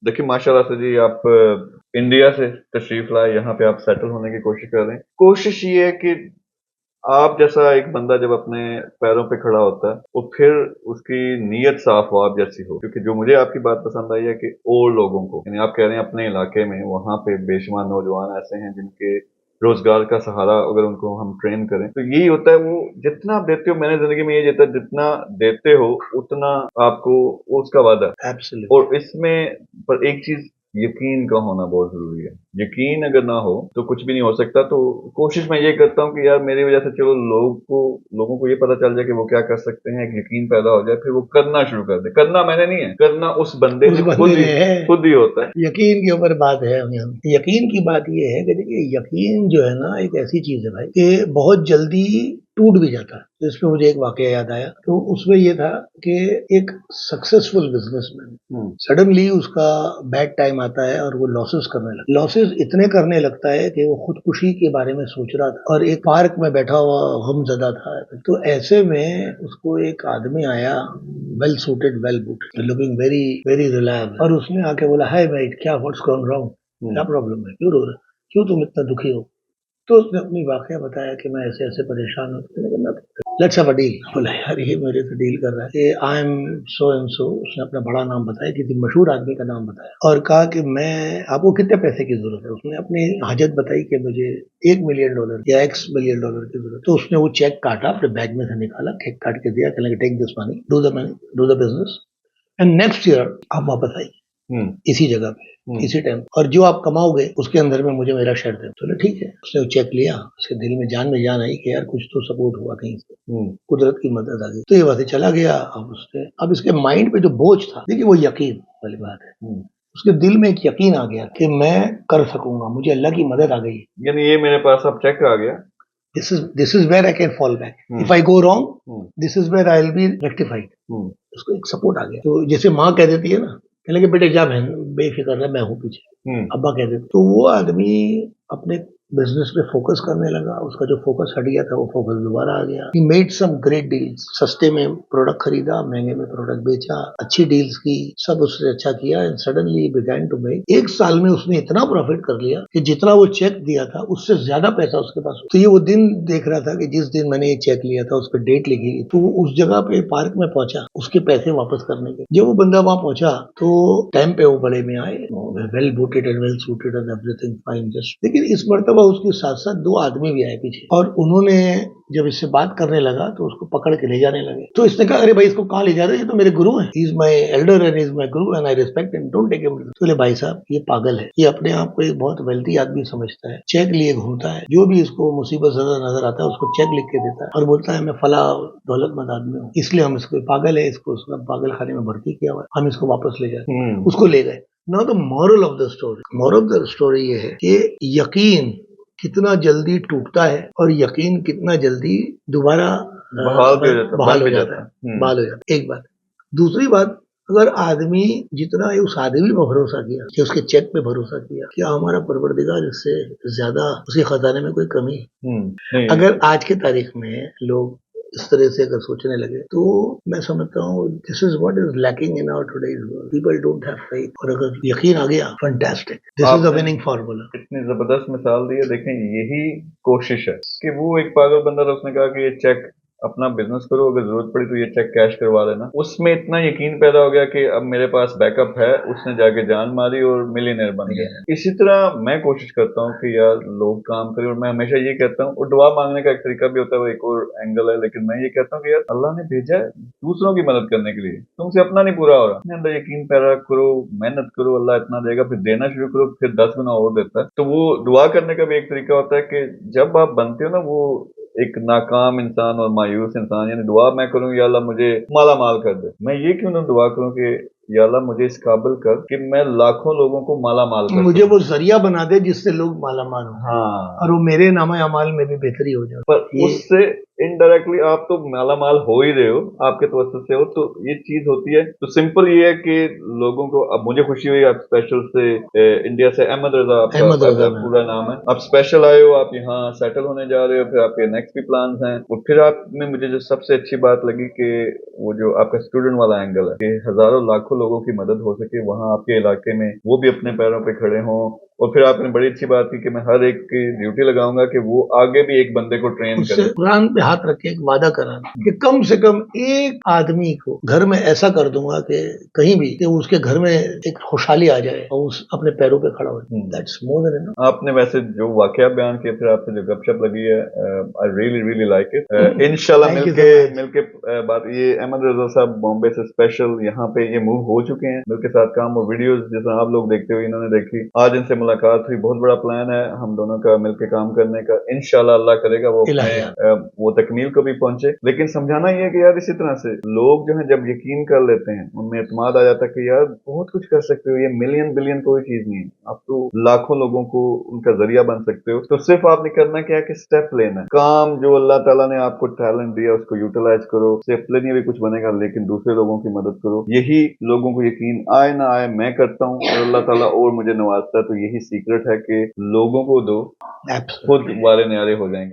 देखिए माशाल्लाह से जी आप इंडिया से तशरीफ लाए, यहाँ पे आप सेटल होने की कोशिश कर रहे हैं। कोशिश ये है कि आप जैसा एक बंदा जब अपने पैरों पे खड़ा होता है, वो फिर उसकी नीयत साफ हो आप जैसी हो। क्योंकि जो मुझे आपकी बात पसंद आई है कि और लोगों को, यानी आप कह रहे हैं अपने इलाके में वहाँ पे बेशुमार नौजवान ऐसे हैं जिनके रोजगार का सहारा अगर उनको हम ट्रेन करें तो यही होता है। वो जितना आप देते हो, मैंने जिंदगी में ये जीता, जितना देते हो उतना आपको वो उसका वादा है। एब्सोल्युटली। और इसमें पर एक चीज, यकीन का होना बहुत जरूरी है। यकीन अगर ना हो तो कुछ भी नहीं हो सकता। तो कोशिश मैं ये करता हूँ कि यार मेरी वजह से चलो लोगों को ये पता चल जाए कि वो क्या कर सकते हैं, एक यकीन पैदा हो जाए, फिर वो करना शुरू कर दे। करना मैंने नहीं है, करना उस बंदे उस ने बंदे ने है। खुद ही होता है। यकीन के ऊपर बात है। यकीन की बात ये है कि देखिए, यकीन जो है ना एक ऐसी चीज है भाई कि बहुत जल्दी टूट भी जाता है। तो इसमें मुझे एक वाकया याद आया। तो उसमें ये था कि एक सक्सेसफुल बिजनेसमैन सडनली उसका बैड टाइम आता है और वो लॉसेस करने लगता है। लॉसेस इतने करने लगता है कि वो खुदकुशी के बारे में सोच रहा था और एक पार्क में बैठा हुआ गमज़दा था। तो ऐसे में उसको एक आदमी आया, well suited, well booted, looking very very reliable, और उसने आके बोला, हाय मेट, क्या व्हाट्स गॉन रॉन्ग, क्या प्रॉब्लम है, क्यों रो रहे, क्यों तुम इतना दुखी हो। तो उसने अपनी वाकया बताया कि मैं ऐसे ऐसे परेशान हूँ। Let's have a deal. बोला यार ये मेरे से डील कर रहा है, I am so and so. उसने अपना बड़ा नाम बताया, किसी मशहूर आदमी का नाम बताया और कहा कि मैं, आपको कितने पैसे की जरूरत है। उसने अपनी हाजत बताई कि मुझे $1 मिलियन या $X मिलियन की जरूरत। तो उसने वो चेक काटा, अपने बैग में से निकाला, चेक काट के दिया, कहने take this money, do the business and next year आप वापस आइए इसी जगह पे इसी टाइम, और जो आप कमाओगे उसके अंदर में मुझे मेरा शेयर दे। चलो ठीक है। उसने वो चेक लिया, उसके दिल में जान आई कि यार कुछ तो सपोर्ट हुआ कहीं से, कुदरत की मदद आ गई। तो ये वहां से चला गया। अब इसके माइंड पे जो बोझ था, देखिए वो यकीन वाली बात है। उसके दिल में एक यकीन आ गया कि मैं कर सकूंगा, मुझे अल्लाह की मदद आ गई, यानी ये मेरे पास अब चेक आ गया। This is where I can fall back, if I go wrong this is where I will be rectified. उसको एक सपोर्ट आ गया। तो जैसे माँ कह देती है ना, कहने के बेटे जा बहन, बेफिक्र रह, मैं हूँ पीछे, अब्बा कह देते। तो वो आदमी अपने बिजनेस पे फोकस करने लगा। उसका जो फोकस हट गया था वो फोकस दोबारा आ गया। He made some great deals, सस्ते में प्रोडक्ट खरीदा, महंगे में प्रोडक्ट बेचा, अच्छी डील्स की, सब उसने अच्छा किया। And suddenly began to make, एक साल में उसने इतना प्रॉफिट कर लिया कि जितना वो चेक दिया था उससे ज्यादा पैसा उसके पास। तो ये वो दिन देख रहा था कि जिस दिन मैंने ये चेक लिया था उस पर डेट लिखी थी। तो वो उस जगह पे पार्क में पहुंचा उसके पैसे वापस करने के। जब वो बंदा वहां पहुंचा तो टाइम पे वो बड़े में आए, well booted and well suited and everything fine just. लेकिन इस मर्तबा उसके साथ साथ दो आदमी भी आए पीछे, और उन्होंने जब इससे बात करने लगा तो उसको पकड़ के ले जाने लगे। तो इसने कहा, अरे भाई इसको कहाँ ले जा रहे हो, ये तो मेरे गुरु हैं, he is my elder and is my guru and I respect him, don't take him. तो बोले भाई साहब ये पागल है, ये अपने आप को एक बहुत वेल्थी आदमी समझता है, चेक लिए घूमता है, जो भी इसको मुसीबत ज्यादा नजर आता है उसको चेक लिख के देता है और बोलता है मैं फला दौलतमंद आदमी हूँ, इसलिए हम इसको, पागल है, इसको पागल खाने में भर्ती किया हुआ है, हम इसको वापस ले जाए। उसको ले गए। Now the moral of the story ये है कि यकीन कितना जल्दी टूटता है और यकीन कितना जल्दी दोबारा बहाल हो जाता है, बहाल हो जाता है। एक बात। दूसरी बात, अगर आदमी जितना उस आदमी पर भरोसा किया कि उसके चेक पे भरोसा किया, क्या हमारा परवरदिगार इससे ज्यादा उसके खजाने में कोई कमी है? अगर आज के तारीख में लोग इस तरह से अगर सोचने लगे तो मैं समझता हूँ this is what is lacking in our today's world. People don't have faith. और अगर यकीन आ गया, fantastic, this is the winning formula. इतनी जबरदस्त मिसाल दी है। देखें यही कोशिश है कि वो एक पागल बंदा था, उसने कहा कि ये चेक अपना बिजनेस करो, अगर जरूरत पड़ी तो ये चेक कैश करवा लेना। उसमें इतना यकीन पैदा हो गया कि अब मेरे पास बैकअप है। उसने जाके जान मारी और मिलियनेयर बन गया। इसी तरह मैं कोशिश करता हूँ कि यार लोग काम करें। और मैं हमेशा ये कहता हूँ, और दुआ मांगने का एक तरीका भी होता है, वो एक और एंगल है, लेकिन मैं ये कहता हूँ कि यार अल्लाह ने भेजा है दूसरों की मदद करने के लिए, तुमसे अपना नहीं पूरा हो रहा, अपने अंदर यकीन पैदा करो, मेहनत करो, अल्लाह इतना देगा, फिर देना शुरू करो, फिर 10 गुना और देता है। तो वो दुआ करने का भी एक तरीका होता है कि जब आप बनते हो ना वो एक नाकाम इंसान और मायूस इंसान, यानी दुआ मैं करूं या अल्लाह मुझे माला माल कर दे, मैं ये क्यों ना दुआ करूं कि या अल्लाह मुझे इस काबिल कर कि मैं लाखों लोगों को माला माल कर, मुझे वो जरिया बना दे जिससे लोग माला माल हो। हाँ, और वो मेरे नामा अमाल में भी बेहतरी हो जाए। पर उससे इनडायरेक्टली आप तो माला माल हो ही रहे हो, आपके तवज्जुह से हो, तो ये चीज होती है। तो सिंपल ये है कि लोगों को, अब मुझे खुशी हुई आप स्पेशल से इंडिया से, अहमद रजा आपका अहमद रजा में पूरा नाम है, आप स्पेशल आए हो, आप यहाँ सेटल होने जा रहे हो, फिर आपके नेक्स्ट भी प्लान हैं, और फिर आप में मुझे जो सबसे अच्छी बात लगी कि वो जो आपका स्टूडेंट वाला एंगल है कि हजारों लाखों लोगों की मदद हो सके वहाँ आपके इलाके में, वो भी अपने पैरों पे खड़े हों। और फिर आपने बड़ी अच्छी बात की कि मैं हर एक की ड्यूटी लगाऊंगा कि वो आगे भी एक बंदे को ट्रेन उससे करे। कुरान पे हाथ रख के एक वादा कराना कि कम से कम एक आदमी को घर में ऐसा कर दूंगा कि कहीं भी कि उसके घर में एक खुशहाली आ जाए और उस अपने पैरों पे खड़ा हो जाए। That's more than enough. आपने वैसे जो वाकया बयान किया, फिर आपसे जो गपशप लगी है, I really really like it. इंशाल्लाह थैंक यू मिलके सो मच। मिलके बात, ये अहमद रजा साहब बॉम्बे से स्पेशल यहाँ पे ये मूव हो चुके हैं, मिलके साथ काम और वीडियोस जैसा आप लोग देखते हुए इन्होंने देखी, आज इनसे मुलाकात हुई, बहुत बड़ा प्लान है हम दोनों का मिलके काम करने का, इंशाल्लाह अल्लाह करेगा वो अपने इलाहियात। वो तकमील को भी पहुंचे। लेकिन समझाना ये है कि यार इसी तरह से लोग जो है जब यकीन कर लेते हैं, उनमें एतमाद आ जाता है कि यार बहुत कुछ कर सकते हो, ये मिलियन बिलियन कोई चीज नहीं है, आप तो लाखों लोगों को उनका जरिया बन सकते हो। तो सिर्फ आपने करना क्या है कि स्टेप लेना है, काम जो अल्लाह ताला ने आपको टैलेंट दिया उसको यूटिलाइज करो, उससे अपने लिए भी कुछ बनेगा, लेकिन दूसरे लोगों की मदद करो। यही लोगों को यकीन आए ना आए मैं करता हूँ, और अल्लाह ताला और मुझे नवाजता है, तो यही सीक्रेट है कि लोगों को दो, खुद एब्सोल्युटली। वाले न्यारे हो जाएंगे।